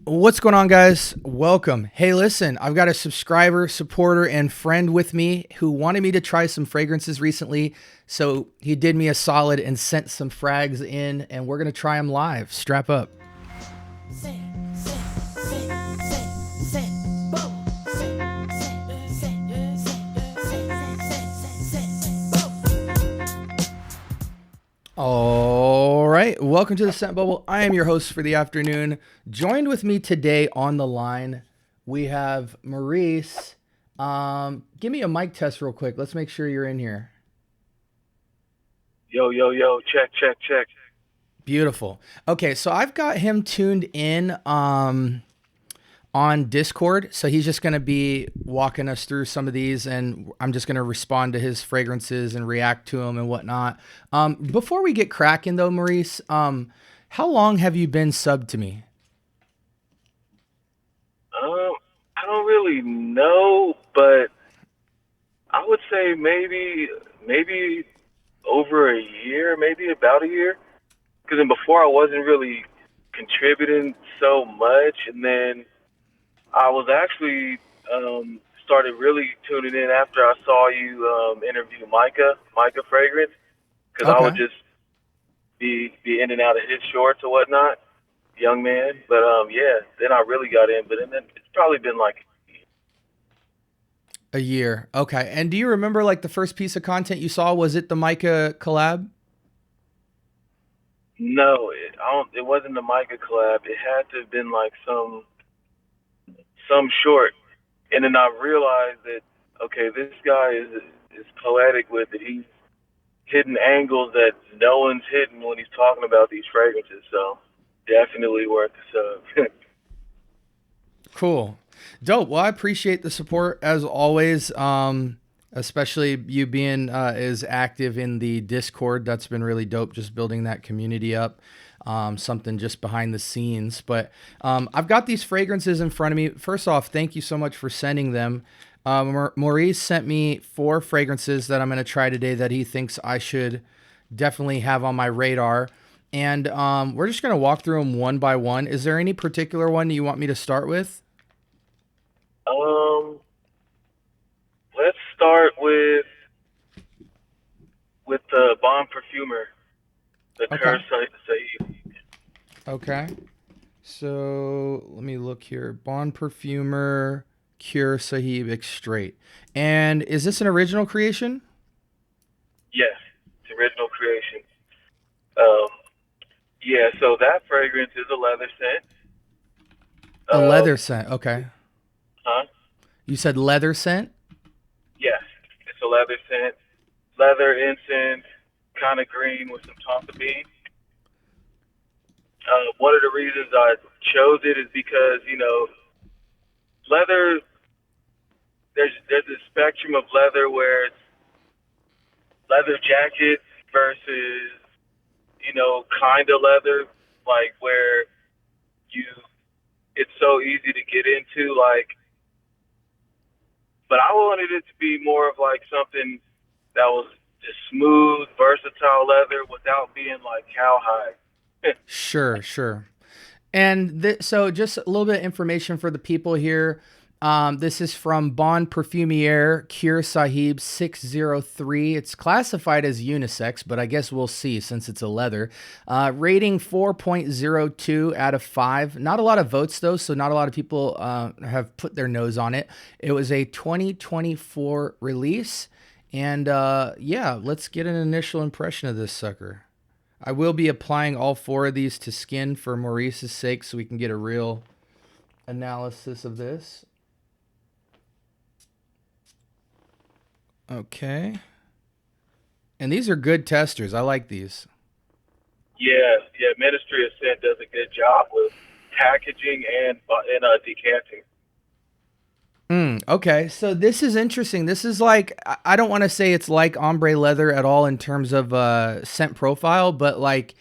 What's going on, guys? Welcome. Hey, listen, I've got a subscriber, supporter, and friend with me who wanted me to try some fragrances recently. So he did me a solid and sent some frags in, and we're going to try them live. Strap up. All right, welcome to the Scent Bubble. I am your host for the afternoon. Joined with me today on the line, we have Maurice. Give me a mic test real quick. Let's make sure you're in here. Yo, yo, yo, check, check, check. Beautiful. Okay, so I've got him tuned in on Discord. So he's just going to be walking us through some of these, and I'm just going to respond to his fragrances and react to them and whatnot. Before we get cracking, though, Maurice, how long have you been subbed to me? I don't really know, but I would say maybe over a year, maybe about a year. Because then before I wasn't really contributing so much, and then I was actually started really tuning in after I saw you interview Micah Fragrance, because I would Okay. just be in and out of his shorts or whatnot, young man. But yeah, then I really got in. But then it's probably been like A year. Okay. And do you remember like the first piece of content you saw? Was it the Micah collab? no, I don't. It wasn't the Micah collab. It had to have been like some short. And then I realized that okay, this guy is poetic with it. He's hitting angles that no one's hitting when he's talking about these fragrances. So definitely worth the sub. Cool. Dope. Well, I appreciate the support as always. Especially you being as active in the Discord. That's been really dope, just building that community up. Something just behind the scenes. But I've got these fragrances in front of me. First off, thank you so much for sending them. Maurice sent me 4 fragrances that I'm going to try today that he thinks I should definitely have on my radar. And we're just going to walk through them one by one. Is there any particular one you want me to start with? um, let's start with the Bon Perfumer, the Okay. Curse Said. Okay. So let me look here. Bon Perfumer, Cure Sahib Extrait. And is this an original creation? Yes, it's original creation. Um, yeah, so that fragrance is a leather scent. A Um, leather scent. Okay. huh? You said leather scent? Yes, it's a leather scent, leather incense, kind of green with some tonka bean. One of the reasons I chose it is because leather. There's a spectrum of leather where it's leather jackets versus kind of leather, like where you it's so easy to get into, like. But I wanted it to be more of like something that was just smooth, versatile leather without being like cowhide. Sure, sure. And so, just a little bit of information for the people here. This is from Bon Perfumier Cure Sahib 603. It's classified as unisex, but I guess we'll see since it's a leather. Rating 4.02 out of 5. Not a lot of votes, though, so not a lot of people have put their nose on it. It was a 2024 release. And yeah, let's get an initial impression of this sucker. I will be applying all 4 of these to skin for Maurice's sake so we can get a real analysis of this. Okay. And these are good testers. I like these. Yeah, yeah. Ministry of Scent does a good job with packaging and decanting. Okay, so this is interesting. This is like, I don't want to say it's like ombre leather at all in terms of scent profile, but like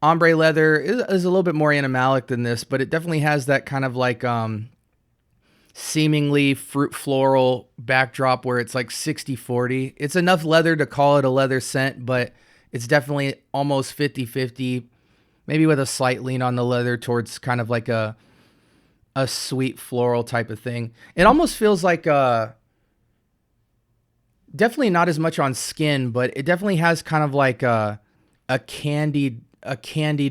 ombre leather is a little bit more animalic than this, but it definitely has that kind of like seemingly fruit floral backdrop where it's like 60-40. It's enough leather to call it a leather scent, but it's definitely almost 50-50, maybe with a slight lean on the leather towards kind of like a a sweet floral type of thing. It almost feels like definitely not as much on skin, but it definitely has kind of like a candied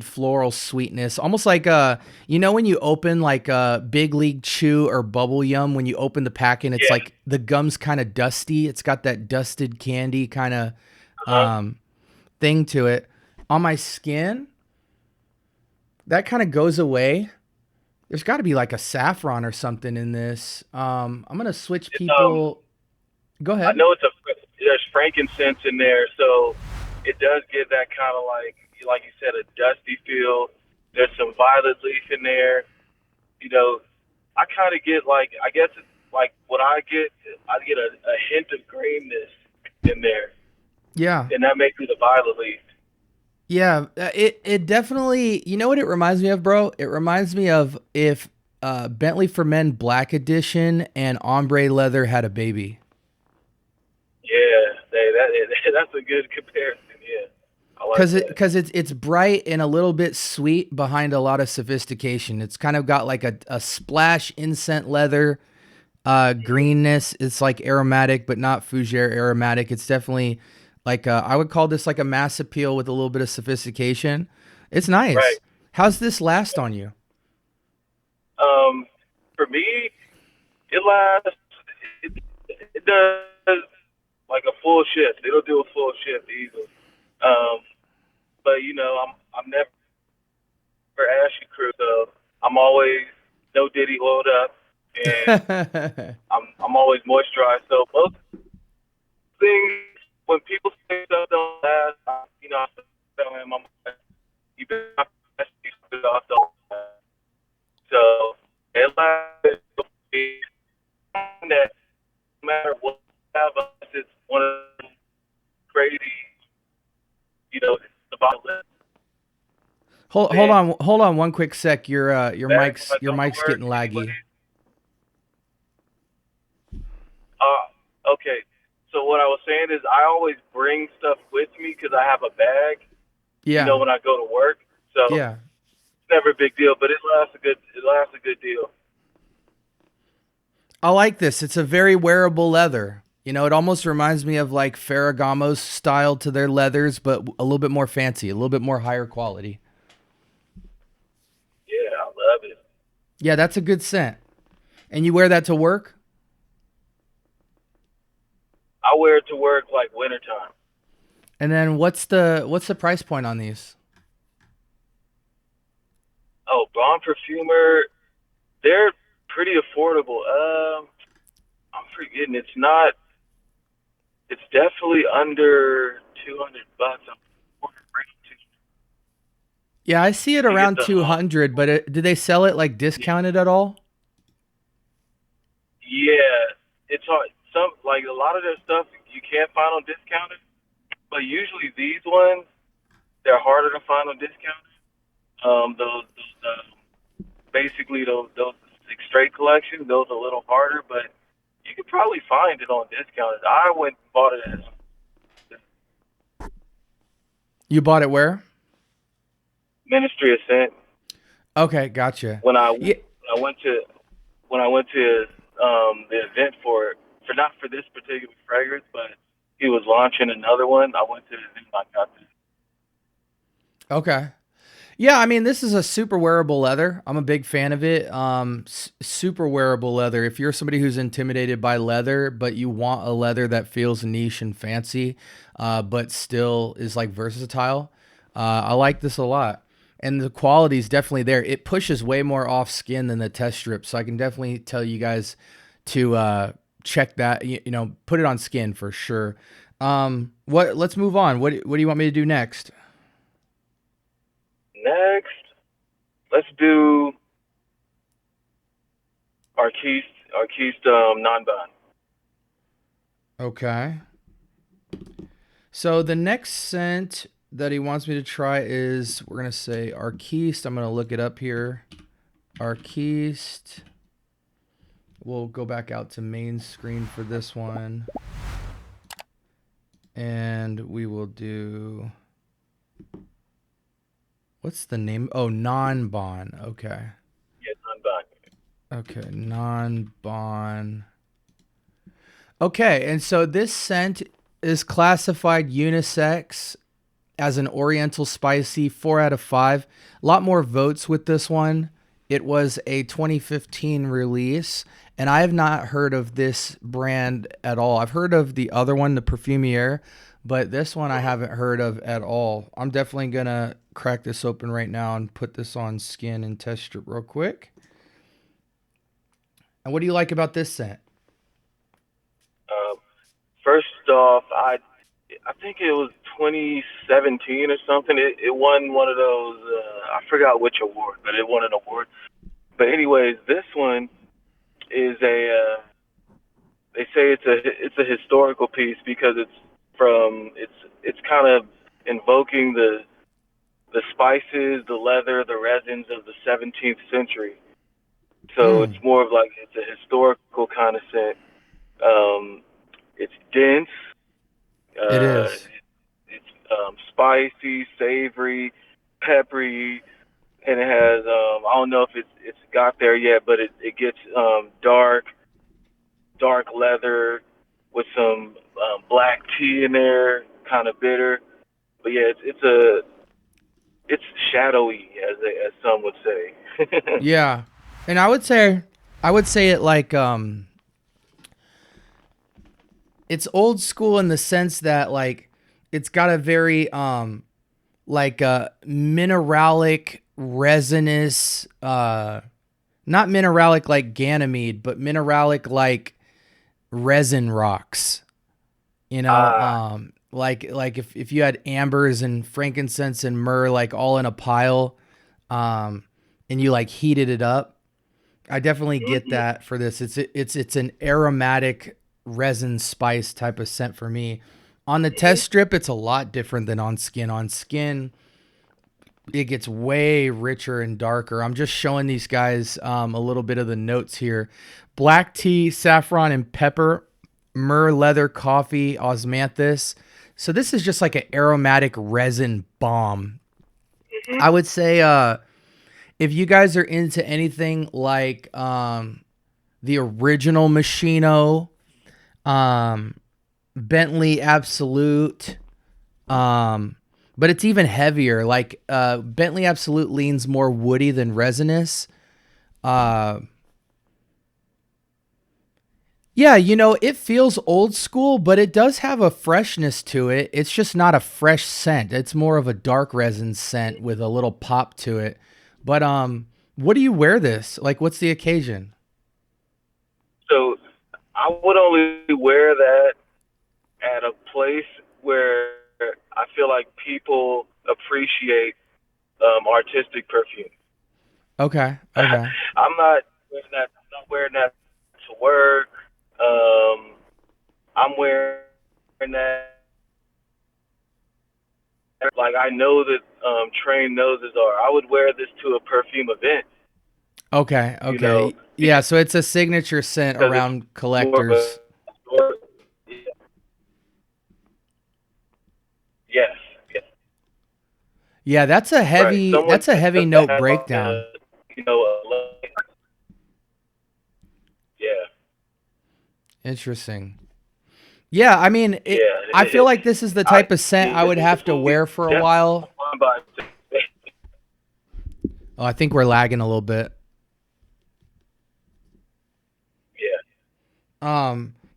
floral sweetness, almost like you know when you open like a Big League Chew or Bubble Yum, when you open the pack and it's Yeah. like the gum's kind of dusty. It's got that dusted candy kind of Uh-huh. thing to it. On my skin, that kind of goes away. There's got to be like a saffron or something in this. I'm gonna switch It's, people. Go I ahead. know there's frankincense in there, so it does give that kind of like you said, a dusty feel. There's some violet leaf in there. You know, I kind of get like, I guess it's like what I get a hint of greenness in there, Yeah. and that makes it a violet leaf. Yeah, it definitely. You know what it reminds me of, bro? It reminds me of if Bentley for Men Black Edition and Ombre Leather had a baby. Yeah, that's a good comparison. Yeah, I like that. Cause it's bright and a little bit sweet behind a lot of sophistication. It's kind of got like a splash incense leather greenness. It's like aromatic, but not fougere aromatic. It's definitely like I would call this like a mass appeal with a little bit of sophistication. It's Right. nice. How's this last on you? Um, for me, it lasts. It, it does like a full shift. It'll do a full shift easily. Um, but I'm never ashy crew, so I'm always no diddy oiled up, and I'm always moisturized. So most things, when people say stuff don't last, I tell them I'm like, you better not mess these stuff don't last. So it lasts that no matter what I have, unless it's one of them crazy, the bottle Hold on one quick sec. Your back if I your don't mic's work. getting laggy. Okay. So what I was saying is I always bring stuff with me because I have a bag, Yeah, when I go to work. So yeah. it's never a big deal, but it lasts a good deal. I like this. It's a very wearable leather. You know, it almost reminds me of like Ferragamo's style to their leathers, but a little bit more fancy, a little bit more higher quality. Yeah, I love it. Yeah, that's a good scent. And you wear that to work? I wear it to work like wintertime. And then what's the price point on these? Oh, Braun Perfumer, they're pretty affordable. I'm forgetting. It's not. It's definitely under $200. I'm Yeah, I see it to get around the 200, but do they sell it like discounted at all? Yeah, it's hard. Some like a lot of their stuff you can't find on discounted, but usually these ones they're harder to find on discounted. Basically those six straight collections, those are a little harder, but you could probably find it on discounted. I went and bought it as You bought it where? Ministry of Scent Okay, gotcha. when Yeah, I went to the event for not for this particular fragrance, but he was launching another one. I went to the event. I got this. okay. Yeah, I mean, this is a super wearable leather. I'm a big fan of it. Super wearable leather. If you're somebody who's intimidated by leather, but you want a leather that feels niche and fancy, but still is like versatile, I like this a lot. And the quality is definitely there. It pushes way more off skin than the test strip, so I can definitely tell you guys to check that. You know, put it on skin for sure. What? Let's move on. What do you want me to do next? Next, let's do Arquiste non-bond. Okay. So the next scent that he wants me to try is we're gonna say Arquiste. I'm gonna look it up here. Arquiste. We'll go back out to main screen for this one. And we will do what's the name? Oh, non-bon. Okay. Yeah, non-bond. Okay, non-bond. Okay, and so this scent is classified unisex as an Oriental spicy, 4 out of 5. A lot more votes with this one. It was a 2015 release, and I have not heard of this brand at all. I've heard of the other one, the Perfumier, but this one I haven't heard of at all. I'm definitely gonna crack this open right now and put this on skin and test it real quick. And what do you like about this scent? Um, First off, I think it was 2017 or something. It won one of those. I forgot which award, but it won an award. But anyways, this one is a. They say it's a historical piece because it's kind of invoking the spices, the leather, the resins of the 17th century. So it's Mm, more of like it's a historical kind of scent. It's dense. it Uh, is. it's spicy, savory, peppery, and it has I don't know if it's got there yet, but it gets dark leather with some black tea in there, kind of bitter. But yeah, it's shadowy as some would say. Yeah. And I would say it like it's old school in the sense that like it's got a very like a mineralic resinous not mineralic like Ganymede, but mineralic like resin rocks. Ah, Like if you had ambers and frankincense and myrrh like all in a pile, um, and you like heated it up. I definitely get mm-hmm. that for this. It's an aromatic resin spice type of scent for me. On the test strip, it's a lot different than on skin. On skin, it gets way richer and darker. I'm just showing these guys a little bit of the notes here: black tea, saffron and pepper, myrrh, leather, coffee, osmanthus. So this is just like an aromatic resin bomb. Hmm. I would say if you guys are into anything like the original Machino, um, Bentley Absolute, um, but it's even heavier. Like Bentley Absolute leans more woody than resinous. Uh, yeah, it feels old school, but it does have a freshness to it. It's just not a fresh scent. It's more of a dark resin scent with a little pop to it. But what do you wear this? Like, what's the occasion? So I would only wear that at a place where I feel like people appreciate artistic perfume. Okay, okay. I'm not wearing that to work. Um, I'm wearing that like I know that trained noses are. I would wear this to a perfume event, Okay, you know, okay. Yeah, so it's a signature scent because it's around more of a collectors. yes, yes, Yeah, that's a right. heavy Someone that's a heavy has to note have like breakdown. a you know yeah, Interesting. Yeah, I mean, I feel yeah. like this is the I type of scent I would this have to will be wear for a definitely while. fun by Oh, I think we're lagging a little bit. yeah,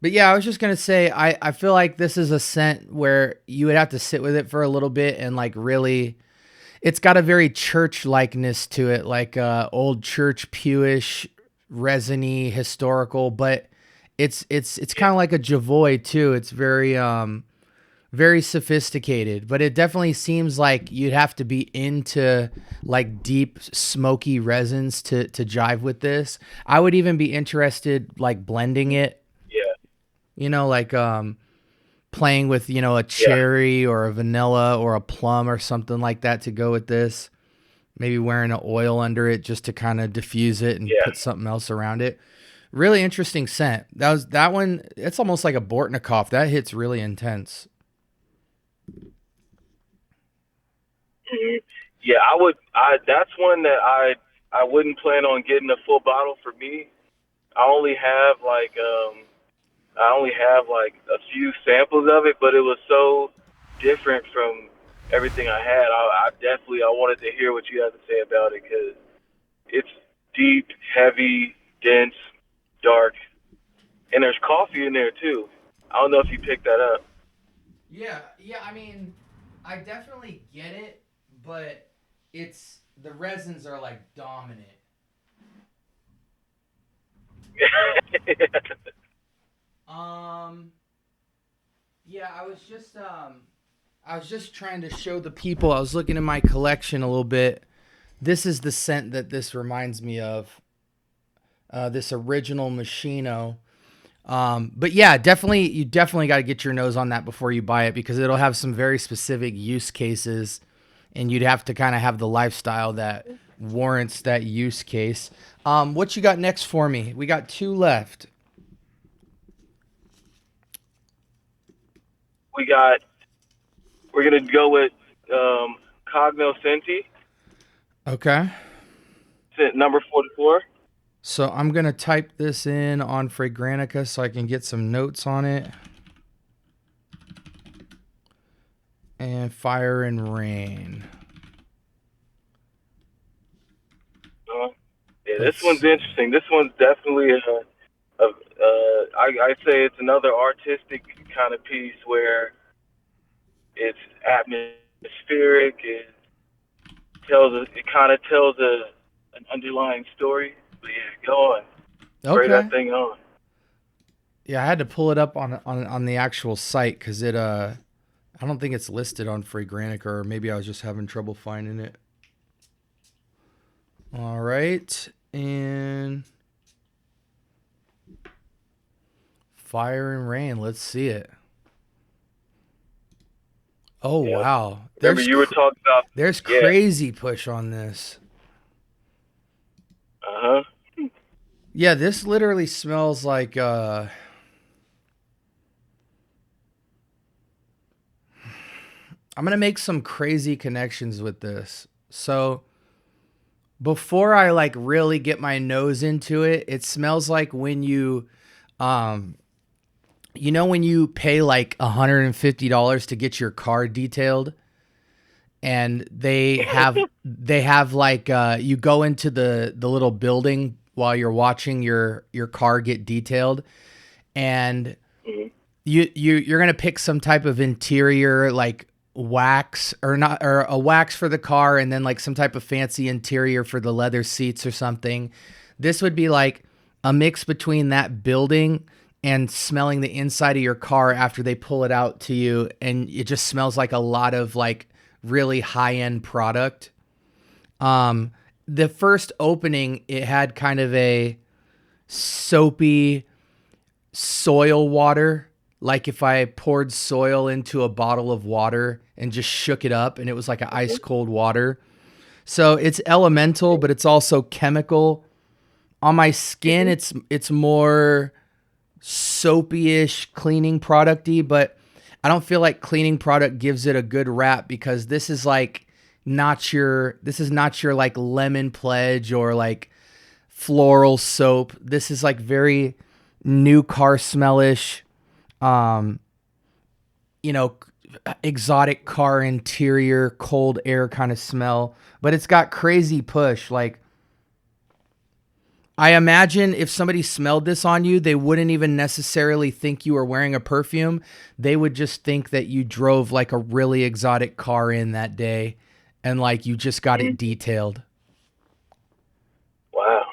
But yeah, I was just gonna say I feel like this is a scent where you would have to sit with it for a little bit and like really it's got a very church likeness to it, like old church pewish, resiny, historical, but it's yeah, kind of like a Javoy too. It's very sophisticated, but it definitely seems like you'd have to be into like deep smoky resins to jive with this. I would even be interested like blending it, yeah, like playing with, a yeah, cherry or a vanilla or a plum or something like that to go with this. Maybe wearing an oil under it just to kind of diffuse it and yeah. put something else around it. Really interesting scent. That one. It's almost like a Bortnikov. That hits really intense. Mhm. Yeah, I would. I That's one that I I wouldn't plan on getting a full bottle for me. I only have like a few samples of it, but it was so different from everything I had. I wanted to hear what you had to say about it because it's deep, heavy, dense, dark, and there's coffee in there too. I don't know if you picked that up. Yeah, yeah. I mean, I definitely get it, but it's the resins are like dominant. Um, yeah, I was just trying to show the people. I was looking in my collection a little bit. This is the scent that this reminds me of. This original Machino. But yeah, definitely, you definitely got to get your nose on that before you buy it because it'll have some very specific use cases, and you'd have to kind of have the lifestyle that warrants that use case. What you got next for me? We got two left. we got we're gonna go with Cognoscenti, Okay. scent number 44. So I'm gonna type this in on Fragrantica so I can get some notes on it. And Fire and Rain. Uh, yeah, this Let's one's see. interesting. This one's definitely I'd say it's another artistic kind of piece where it's atmospheric. It kind of tells an underlying story. But yeah, go on, spray that Okay. thing on. Yeah, I had to pull it up on the actual site because I don't think it's listed on Fragrantica, or maybe I was just having trouble finding it. All right, and Fire and Rain. Let's see it. Oh Yeah. wow, Remember you were talking about. there's Yeah. crazy push on this. Uh huh. Yeah, this literally smells like I'm gonna make some crazy connections with this. So before I like really get my nose into it, it smells like when um, when you pay like $150 to get your car detailed, and they have like you go into the little building while you're watching your car get detailed, and Hmm. you're gonna pick some type of interior like wax or not, or a wax for the car, and then like some type of fancy interior for the leather seats or something. This would be like a mix between that building and smelling the inside of your car after they pull it out to you, and it just smells like a lot of like really high end product. um the first opening, it had kind of a soapy soil water, like if I poured soil into a bottle of water and just shook it up and it was like an ice cold water. So it's elemental, but it's also chemical. On my skin, Hmm. it's more soapy-ish cleaning producty, but I don't feel like cleaning product gives it a good rap because this is not your like lemon pledge or like floral soap. This is like very new car smellish, um, you know, exotic car interior, cold air kind of smell, but it's got crazy push. Like, I imagine if somebody smelled this on you, they wouldn't even necessarily think you were wearing a perfume. They would just think that you drove like a really exotic car in that day and like you just got it detailed. Wow.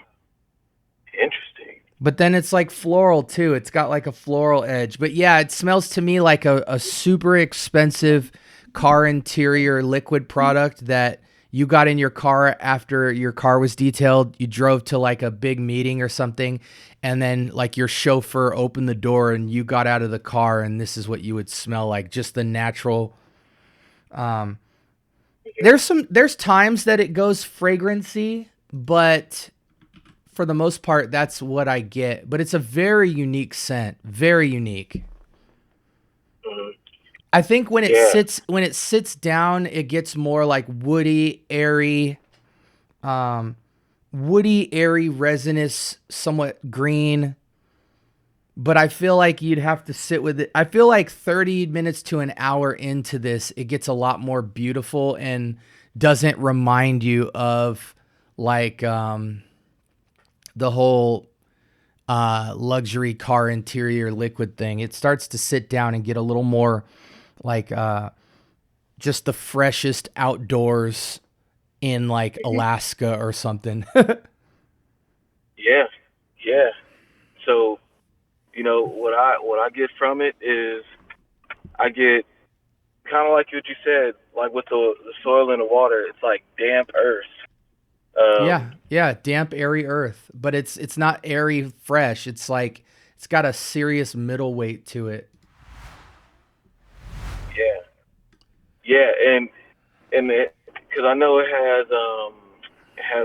Interesting. But then it's like floral too. It's got like a floral edge. But yeah, it smells to me like a super expensive car interior liquid product that you got in your car after your car was detailed. You drove to like a big meeting or something, and then like your chauffeur opened the door and you got out of the car, and this is what you would smell like. Just the natural. Um, there's times that it goes fragrancy, but for the most part, that's what I get. But it's a very unique scent, very unique. Hmm. I think Yeah. when it sits down, it gets more like woody, airy, um, woody, airy, resinous, somewhat green. But I feel like you'd have to sit with it. I feel like 30 minutes to an hour into this, it gets a lot more beautiful and doesn't remind you of like the whole luxury car interior liquid thing. It starts to sit down and get a little more like just the freshest outdoors in like Hmm. Alaska or something. Yeah, yeah. So what I get from it is I get kind of like what you said, like with the soil and the water. It's like damp earth. Um, Yeah, yeah, damp, airy earth, but it's not airy fresh. It's like it's got a serious middle weight to it. yeah, yeah, and it because I know it has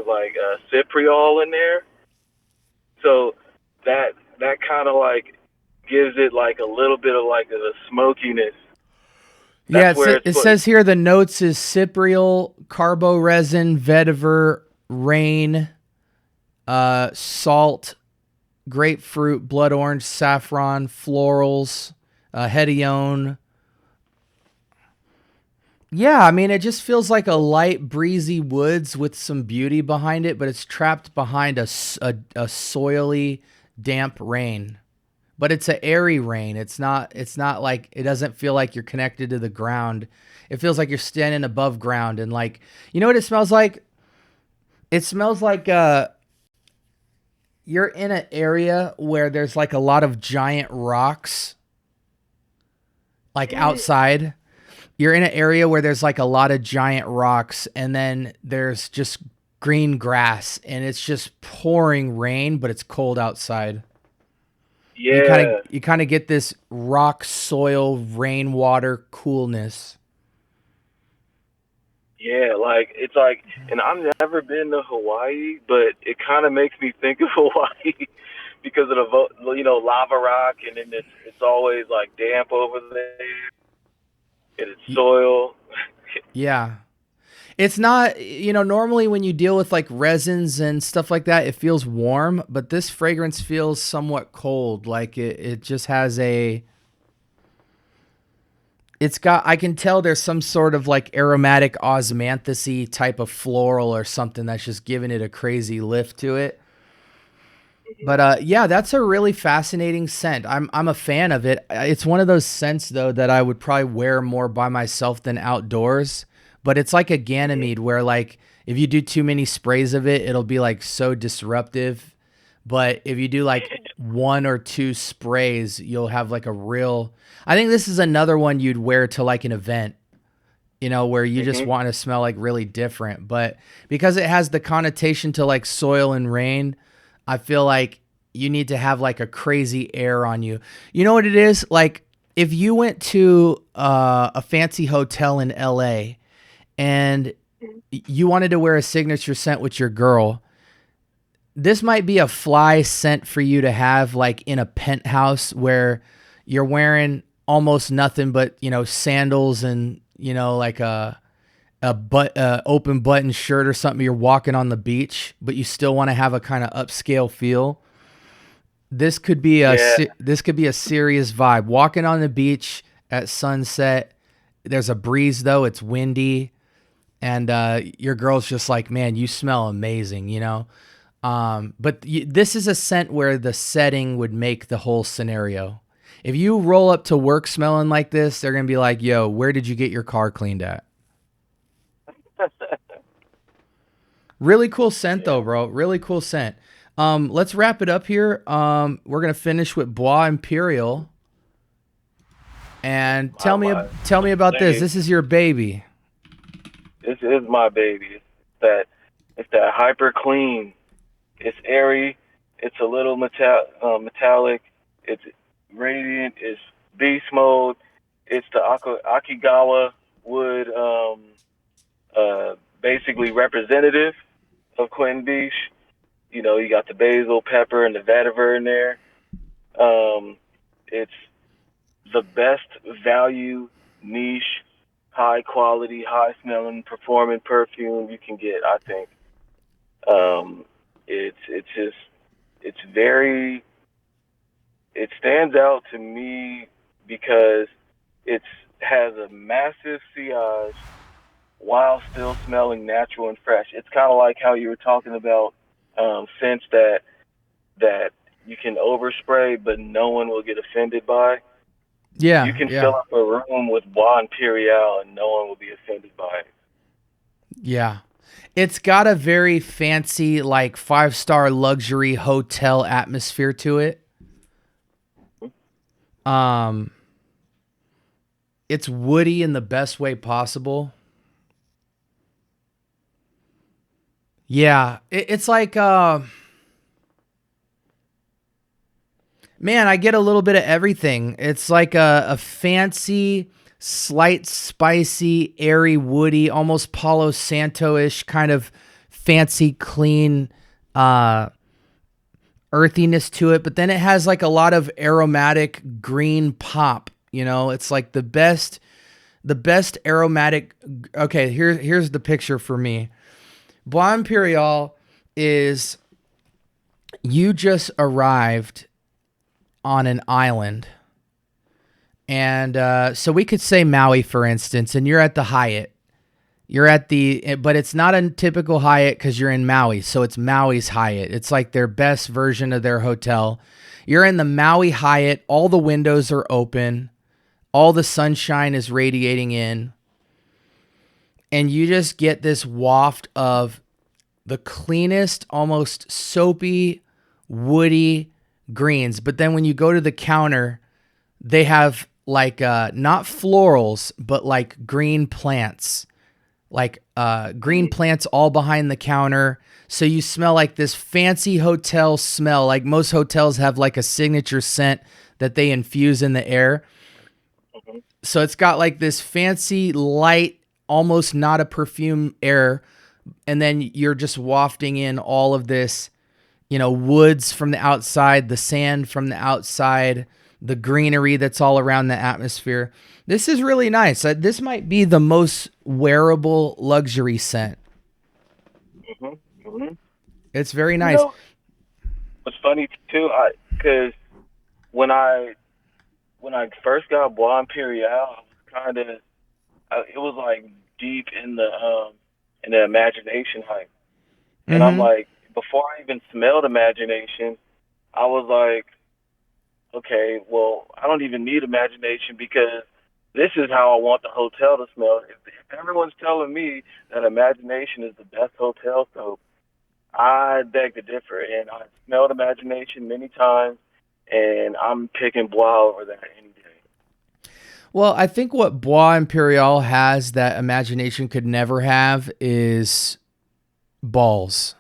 like cypriol in there, so that kind of like gives it like a little bit of like a smokiness. Yeah, That's where it's it put. says here the notes is cypriol, carboresin, vetiver, rain, salt, grapefruit, blood orange, saffron, florals, hedione. Yeah, I mean, it just feels like a light, breezy woods with some beauty behind it, but it's trapped behind a soily, damp rain. But it's an airy rain. It's not like it doesn't feel like you're connected to the ground. It feels like you're standing above ground and like you know what it smells like? It smells like you're in an area where there's like a lot of giant rocks like Mm, outside. You're in an area where there's like a lot of giant rocks and then there's just green grass and it's just pouring rain but it's cold outside. You kind yeah, of you kind of get this rock soil rainwater coolness. yeah. Like it's like, and I've never been to Hawaii, but it kind of makes me think of Hawaii because of lava rock, and then it's always like damp over there, and it's Y- soil. yeah. It's not, normally when you deal with like resins and stuff like that, it feels warm, but this fragrance feels somewhat cold. Like it just has it's got, I can tell there's some sort of like aromatic osmanthusy type of floral or something that's just giving it a crazy lift to it. But yeah, that's a really fascinating scent. I'm a fan of it. It's one of those scents though that I would probably wear more by myself than outdoors. But it's like a Hmm. Ganymede where like if you do too many sprays of it, it'll be like so disruptive. But if you do like one or two sprays, you'll have like a real. I think this is another one you'd wear to like an event, where you just Hmm. want to smell like really different. But because it has the connotation to like soil and rain, I feel like you need to have like a crazy air on you. You know what it is? Like if you went to a fancy hotel in LA and you wanted to wear a signature scent with your girl, this might be a fly scent for you to have like in a penthouse where you're wearing almost nothing but, sandals and, like a open button shirt or something. You're walking on the beach, but you still want to have a kind of upscale feel. Yeah, This could be a serious vibe. Walking on the beach at sunset. There's a breeze though. It's windy, and your girl's just like, man, you smell amazing. But this is a scent where the setting would make the whole scenario. If you roll up to work smelling like this, they're gonna be like, "Yo, where did you get your car cleaned at?" Really cool scent yeah. though, bro. Really cool scent. Let's wrap it up here. We're gonna finish with Bois Imperial. And My tell me about this. slave. This is your baby. This is my baby. That it's that hyper clean. It's airy. It's a little metallic. It's radiant. It's beast mode. It's the Akigawa wood, uh, basically representative of Quentin Beach. You got the basil, pepper, and the vetiver in there. Um, it's the best value niche, high quality, high smelling, performing perfume you can get. I think. It's just it's very it stands out to me because it's has a massive sillage while still smelling natural and fresh. It's kind of like how you were talking about scents that you can overspray, but no one will get offended by. You Yeah, can yeah, fill up a room with Bois Imperial and no one will be offended by it. yeah. It's got a very fancy, like 5-star luxury hotel atmosphere to it. Um, it's woody in the best way possible. Yeah, it's like, man, I get a little bit of everything. It's like a fancy, slight spicy, airy, woody, almost Palo Santo-ish kind of fancy, clean, uh, earthiness to it. But then it has like a lot of aromatic green pop. You know, it's like the best aromatic. Okay, here's the picture for me. Bois Imperial is you just arrived on an island. And so we could say Maui, for instance, and you're at the Hyatt. You're at but it's not a typical Hyatt because you're in Maui. So it's Maui's Hyatt. It's like their best version of their hotel. You're in the Maui Hyatt. All the windows are open. All the sunshine is radiating in. And you just get this waft of the cleanest, almost soapy, woody greens. But then when you go to the counter, they have like not florals, but like green plants, like green plants all behind the counter. So you smell like this fancy hotel smell. Like most hotels have like a signature scent that they infuse in the air. So it's got like this fancy, light, almost not a perfume air. And then you're just wafting in all of this, you know, woods from the outside, the sand from the outside, the greenery that's all around the atmosphere. This is really nice. This might be the most wearable luxury scent. It's very You nice. know, what's funny too, because when I when I first got Bois Imperial, I was kind of it was like deep in the imagination hype, and I'm Mm-hmm. like, before I even smelled imagination, I was like, okay, well, I don't even need imagination because this is how I want the hotel to smell. If everyone's telling me that imagination is the best hotel soap, I beg to differ, and I smelled imagination many times, and I'm picking Bois over that any day. Well, I think what Bois Imperial has that imagination could never have is balls.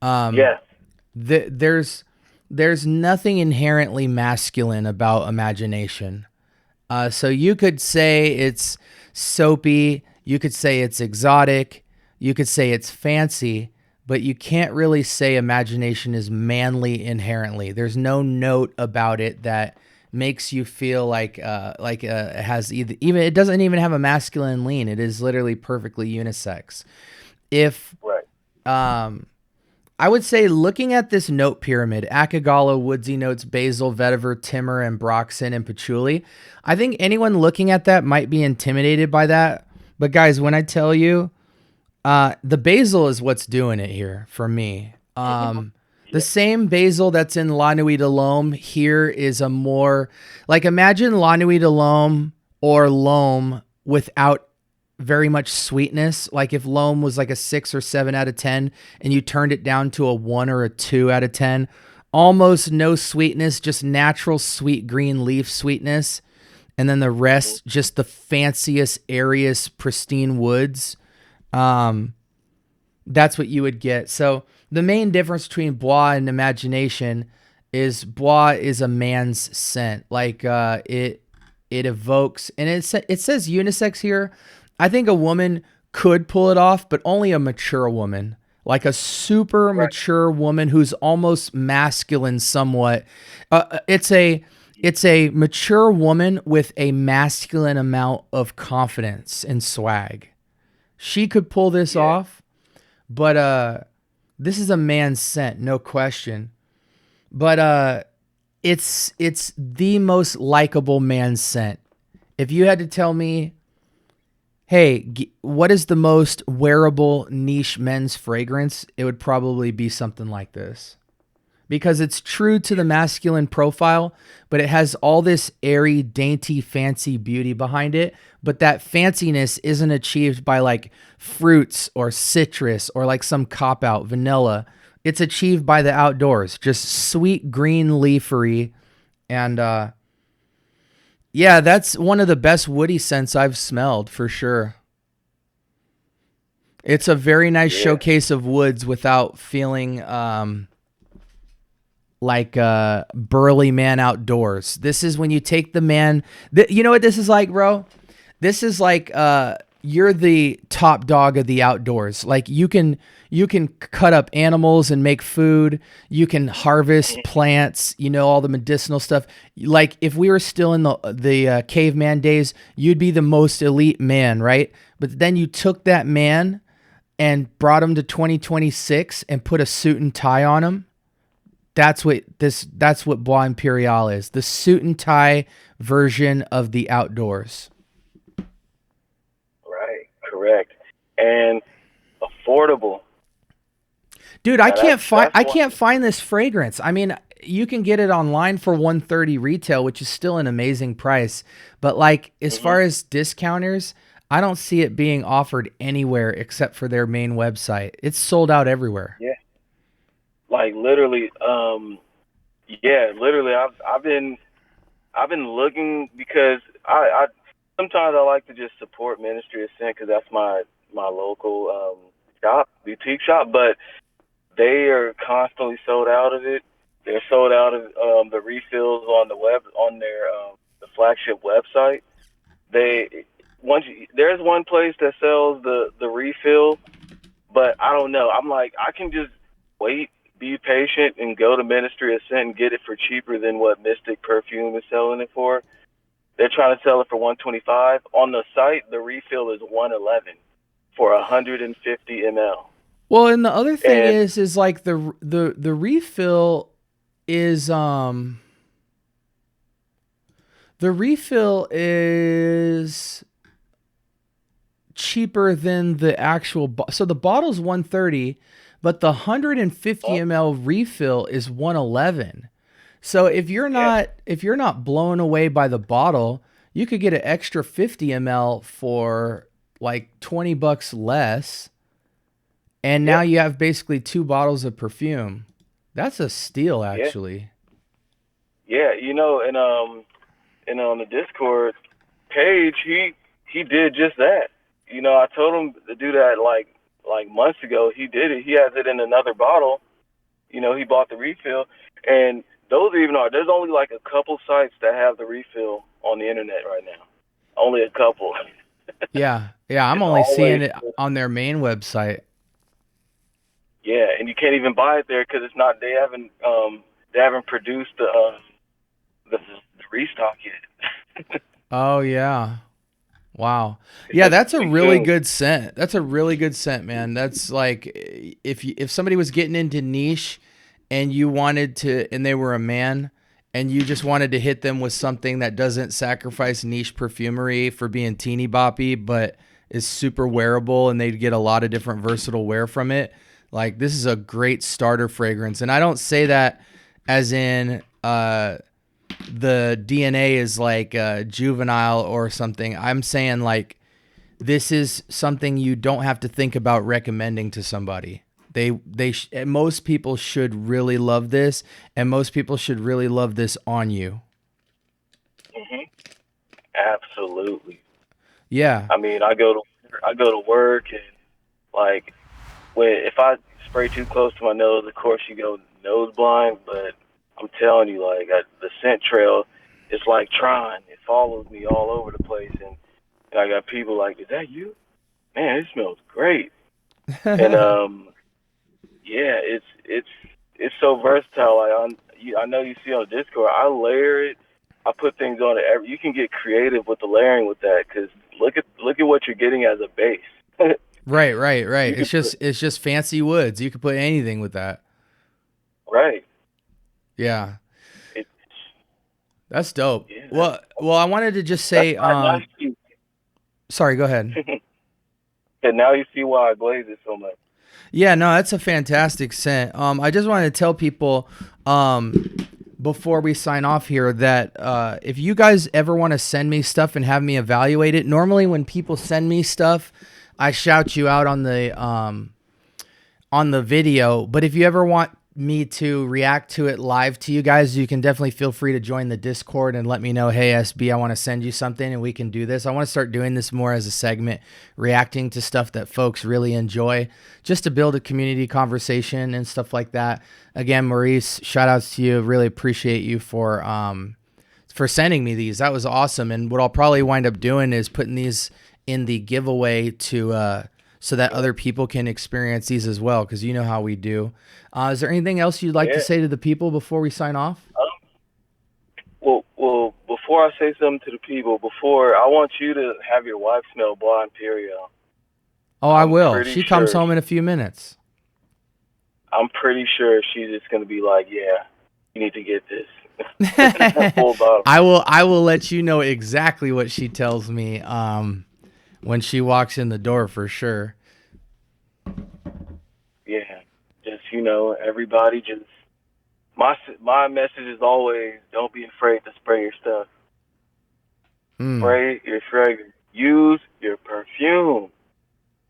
Um, Yes. th- there's there's nothing inherently masculine about imagination. So you could say it's soapy, you could say it's exotic, you could say it's fancy, but you can't really say imagination is manly inherently. There's no note about it that makes you feel like it has even it doesn't even have a masculine lean. It is literally perfectly unisex. If Right. um I would say looking at this note pyramid, Akagala, woodsy notes, basil, vetiver, timber, and broxin and patchouli, I think anyone looking at that might be intimidated by that. But guys, when I tell you, the basil is what's doing it here for me. The Yeah. same basil that's in La Nuit de l'Homme here is a more like imagine La Nuit de l'Homme or L'Homme without very much sweetness. Like if L'Homme was like a 6 or 7 out of 10 and you turned it down to a 1 or a 2 out of 10, almost no sweetness, just natural sweet green leaf sweetness. And then the rest, just the fanciest, airiest, pristine woods. Um, that's what you would get. So the main difference between Bois and imagination is Bois is a man's scent. Like it evokes, and it says unisex here. I think a woman could pull it off, but only a mature woman, like a super Right. mature woman who's almost masculine somewhat. It's a mature woman with a masculine amount of confidence and swag. She could pull this Yeah. off, but This is a man's scent, no question. But it's the most likable man's scent. If you had to tell me, hey, what is the most wearable niche men's fragrance, it would probably be something like this. Because it's true to the masculine profile, but it has all this airy, dainty, fancy beauty behind it. But that fanciness isn't achieved by like fruits or citrus or like some cop out vanilla. It's achieved by the outdoors, just sweet green leafery. And yeah, that's one of the best woody scents I've smelled for sure. It's a very nice Yeah. showcase of woods without feeling like burly man outdoors. This is when you take the man. You know what this is like, bro? This is like you're the top dog of the outdoors. Like you can cut up animals and make food. You can harvest plants. You know all the medicinal stuff. Like if we were still in the caveman days, you'd be the most elite man, right? But then you took that man and brought him to 2026 and put a suit and tie on him. That's what Bois Imperial is. The suit and tie version of the outdoors. Right. Correct. And affordable. Dude, Now that's I one. can't find this fragrance. I mean, you can get it online for 130 retail, which is still an amazing price. But like as Hmm. far as discounters, I don't see it being offered anywhere except for their main website. It's sold out everywhere. Yeah. Like literally. Yeah. Literally. I've been looking because I sometimes I like to just support Ministry of Sin because that's my local shop, boutique shop. But they are constantly sold out of it. They're sold out of the refills on the web on their the flagship website. They there's one place that sells the refill, but I don't know. I'm like I can just wait, be patient, and go to Ministry of Sin and get it for cheaper than what Mystic Perfume is selling it for. They're trying to sell it for 125 on the site. The refill is 111 for 150 ml, Well, and the other thing and is like the refill is the refill is cheaper than the actual so the bottle's 130, but the 150 oh, ml refill is 111. So yeah, if you're not blown away by the bottle, you could get an extra 50 ml for like 20 bucks less, and now yeah, you have basically two bottles of perfume. That's a steal yeah. actually. Yeah, and on the Discord page, he did just that. I told him to do that like months ago. He did it. He has it in another bottle. He bought the refill, and those even are. There's only like a couple sites that have the refill on the internet right now. Only a couple. Yeah. Yeah, I'm It's only seeing always it on their main website. yeah, and you can't even buy it there because it's not. They haven't produced the restock yet. Oh yeah. Wow. They Yeah, said that's a coming really soon. good scent. That's a really good scent, man. That's like if somebody was getting into niche and you wanted to and they were a man and you just wanted to hit them with something that doesn't sacrifice niche perfumery for being teeny boppy but is super wearable and they'd get a lot of different versatile wear from it. Like this is a great starter fragrance. And I don't say that as in the DNA is like juvenile or something. I'm saying like this is something you don't have to think about recommending to somebody. Most people should really love this, and most people should really love this on you. Hmm. Absolutely. Yeah. I mean, I go to work and like if I spray too close to my nose, of course you go nose blind. But I'm telling you, like the scent trail, it's like Tron. It follows me all over the place, and I got people like, "Is that you? Man, it smells great." And yeah, it's so versatile. I know you see on Discord, I layer it. I put things on it. You can get creative with the layering with that because look at what you're getting as a base. Right, right, right. You could put It's just fancy woods. You could put anything with that. right. Yeah. It, That's dope. yeah, Well, I wanted to just that's say, why now you sorry, go ahead. see, and now you see why I glaze it so much. Yeah, no, that's a fantastic scent. I just wanted to tell people, before we sign off here that if you guys ever want to send me stuff and have me evaluate it, normally when people send me stuff, I shout you out on the video. But if you ever want me to react to it live to you guys, you can definitely feel free to join the Discord and let me know, hey, SB, I want to send you something and we can do this. I want to start doing this more as a segment, reacting to stuff that folks really enjoy, just to build a community conversation and stuff like that. Again, Maurice, shout outs to you. Really appreciate you for sending me these. That was awesome. And what I'll probably wind up doing is putting these in the giveaway to so that other people can experience these as well, because you know how we do. Is there anything else you'd like to Yeah. say to the people before we sign off? Well, before I say something to the people, before I want you to have your wife smell Blonde Imperial. Oh, I I'm will. pretty She comes sure home in a few minutes. I'm pretty sure she's just gonna be like, yeah, you need to get this. Full bottle. I will let you know exactly what she tells me when she walks in the door for sure. Yeah, just everybody just my message is always don't be afraid to spray your stuff. Spray your fragrance. Use your perfume.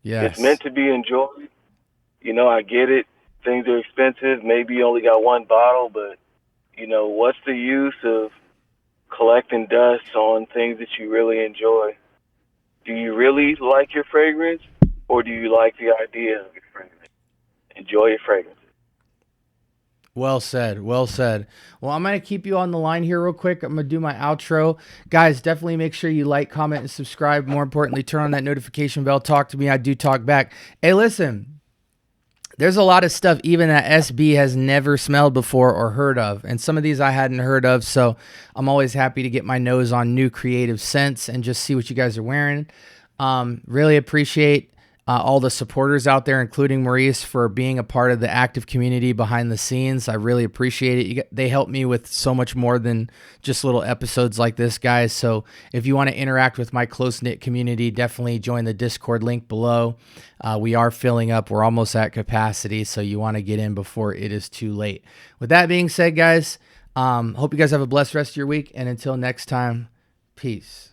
Yes. It's meant to be enjoyed. I get it. Things are expensive. Maybe you only got one bottle, but what's the use of collecting dust on things that you really enjoy? Do you really like your fragrance, or do you like the idea of your fragrance? Enjoy your fragrance. Well said. Well said. Well, I'm going to keep you on the line here real quick. I'm going to do my outro. Guys, definitely make sure you like, comment, and subscribe. More importantly, turn on that notification bell. Talk to me. I do talk back. Hey, listen, there's a lot of stuff even that SB has never smelled before or heard of. And some of these I hadn't heard of. So I'm always happy to get my nose on new creative scents and just see what you guys are wearing. Really appreciate all the supporters out there, including Maurice, for being a part of the active community behind the scenes. I really appreciate it. They help me with so much more than just little episodes like this, guys. So if you want to interact with my close-knit community, definitely join the Discord link below. We are filling up. We're almost at capacity, so you want to get in before it is too late. With that being said, guys, hope you guys have a blessed rest of your week. And until next time, peace.